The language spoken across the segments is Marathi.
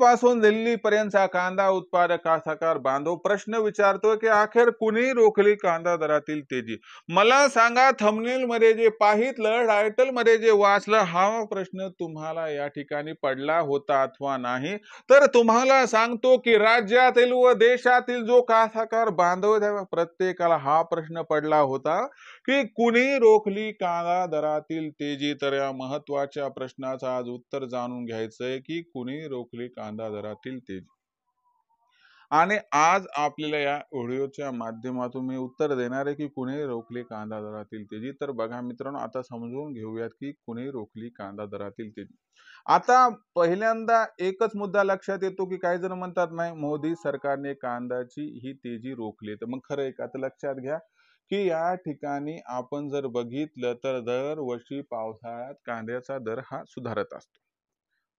पासून दिल्ली पर्यंतचा कांदा उत्पादक कास्तकार बांधव प्रश्न विचारतो की अखेर कुणी रोखली कांदा दरातील तेजी। मला सांगा, थंबनेल मध्ये जे पाहितलं, टायटल मध्ये जे वाचलं, हा प्रश्न तुम्हाला या ठिकाणी पडला होता अथवा नाही? तर तुम्हाला सांगतो की राज्यातील व देशातील जो कास्तकार बांधव आहे, प्रत्येकाला हा प्रश्न पडला होता की कुणी रोखली कांदा दरातील तेजी। तर या महत्वाच्या प्रश्नाचं आज उत्तर जाणून घ्यायचंय की कुणी रोखली कांदा दरातील तेजी। आणि आज आपल्याला या व्हिडिओच्या माध्यमातून मी उत्तर देणार आहे की कुणी रोखली कांदा दरातील तेजी। तर बघा मित्रांनो, आता समजून घेऊयात की कुणी रोखली कांदा दरातील तेजी। आता पहिल्यांदा एकच मुद्दा लक्षात येतो की काही जण म्हणतात नाही, मोदी सरकारने कांद्याची ही तेजी रोखली। तर मग खरं आहे का? तर लक्षात घ्या की या ठिकाणी आपण जर बघितलं तर दरवर्षी पावसाळ्यात कांद्याचा दर हा सुधारत असतो।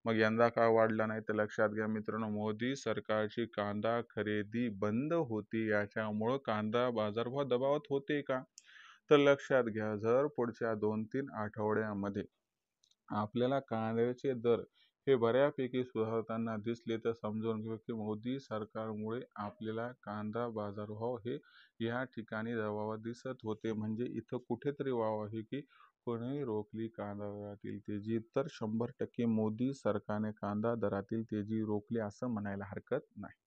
मग यंदा का वाढला नाही? तर लक्षात घ्या मित्रांनो, मोदी सरकारची कांदा खरेदी बंद होती, याच्यामुळे कांदा बाजारभाव दबावात होते का? तर लक्षात घ्या, जर पुढच्या 2-3 आठवड्यामध्ये आपल्याला कांद्याचे दर हे बऱ्यापैकी सुधारताना दिसले तर समजून घेऊ की मोदी सरकारमुळे आपल्याला कांदा बाजारभाव हे या ठिकाणी दबावात दिसत होते। म्हणजे इथं कुठेतरी वाव आहे की कोणी रोखली कांदा दरातील तेजी। तर 100% मोदी सरकारने कांदा दरातील तेजी रोखली असं म्हणायला हरकत नाही।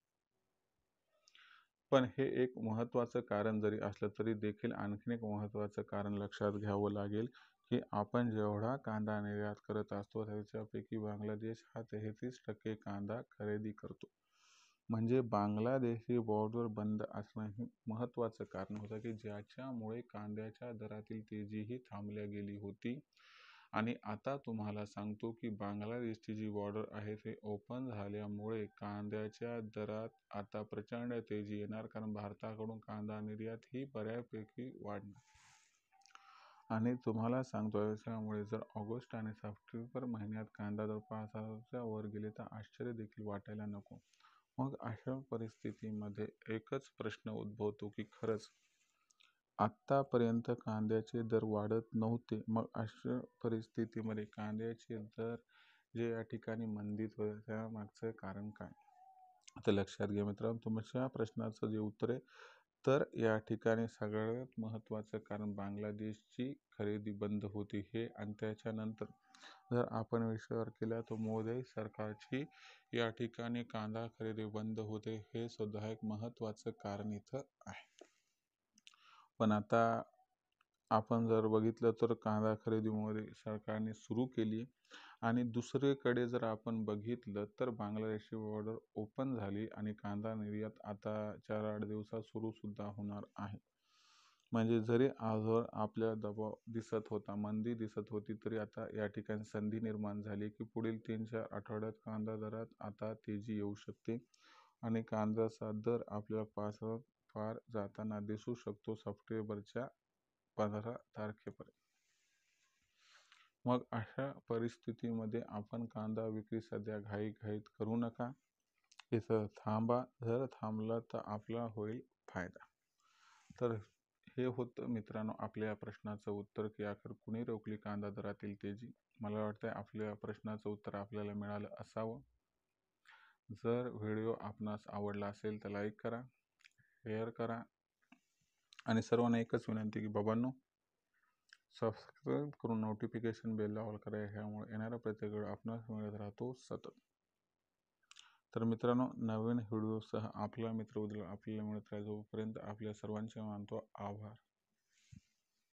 पण हे एक महत्त्वाचं कारण जरी असलं तरी देखील आणखीन एक महत्त्वाचं कारण लक्षात घ्यावं लागेल की आपण जेवढा कांदा निर्यात करत असतो त्याच्यापैकी बांगलादेश हा 33% कांदा खरेदी करतो। म्हणजे बांगलादेशी बॉर्डर बंद असणं हे महत्त्वाचं कारण होतं की ज्याच्यामुळे कांद्याच्या दरातील तेजी ही थांबल्या गेली होती। आणि आता तुम्हाला सांगतो की बांगलादेशची जी बॉर्डर आहे ते ओपन झाल्यामुळे कांद्याच्या दरात आता प्रचंड तेजी येणार, कारण भारताकडून कांदा निर्यात ही बऱ्यापैकी वाढणार। आणि तुम्हाला सांगतो याच्यामुळे जर ऑगस्ट आणि सप्टेंबर महिन्यात कांदा दर 5,000च्या वर गेले तर आश्चर्य देखील वाटायला नको। मग अशा परिस्थितीमध्ये एकच प्रश्न उद्भवतो की खरंच आत्तापर्यंत कांद्याचे दर वाढत नव्हते, मग अशा परिस्थितीमध्ये कांद्याचे दर जे या ठिकाणी मंदीत होते त्यामागचं कारण काय? तर लक्षात घ्या मित्रांनो, तुमच्या प्रश्नाचं जे उत्तर आहे तर या ठिकाणी सगळ्यात महत्त्वाचं कारण बांगलादेशची खरेदी बंद होती हे। आणि त्याच्यानंतर जर आपण विचार केला तर मोदी सरकारची या ठिकाणी कांदा खरेदी बंद होते हे सुद्धा एक महत्त्वाचं कारण इथं आहे। पण आता आपण जर बघितलं तर कांदा खरेदीमध्ये सरकारने सुरू केली आणि दुसरीकडे जर आपण बघितलं तर बांगलादेशची बॉर्डर ओपन झाली आणि कांदा निर्यात आता 4-8 दिवसात सुरू सुद्धा होणार आहे। म्हणजे जरी आजवर आपल्या दबाव दिसत होता, मंदी दिसत होती, तरी आता या ठिकाणी संधी निर्माण झाली की पुढील 3-4 आठवड्यात कांदा दरात आता तेजी येऊ शकते आणि कांद्याचा दर आपल्याला पार जाताना दिसू शकतो सप्टेंबरच्या 15 तारखेपर्यंत। मग अशा परिस्थितीमध्ये आपण कांदा विक्री सध्या घाईत करू नका, इथं थांबा। जर थांबला तर आपला होईल फायदा। तर हे होतं मित्रांनो आपल्या प्रश्नाचं उत्तर की अखेर कुणी रोखली कांदा दरातील तेजी। मला वाटतं आपल्या प्रश्नाचं उत्तर आपल्याला मिळालं असावं। जर व्हिडिओ आपणास आवडला असेल तर लाईक करा, शेअर करा आणि सर्वांना एकच विनंती की बाबांनो, सबस्क्राईब करून नोटिफिकेशन बेल ऑल करा, ह्यामुळे येणारा प्रत्येक व्हिडिओ आपणास मिळत राहतो सतत। तर मित्रांनो, नवीन व्हिडिओसह आपला मित्र उद्या आपल्याला मिळत राहील। जोपर्यंत आपल्या सर्वांचे मानतो आभार।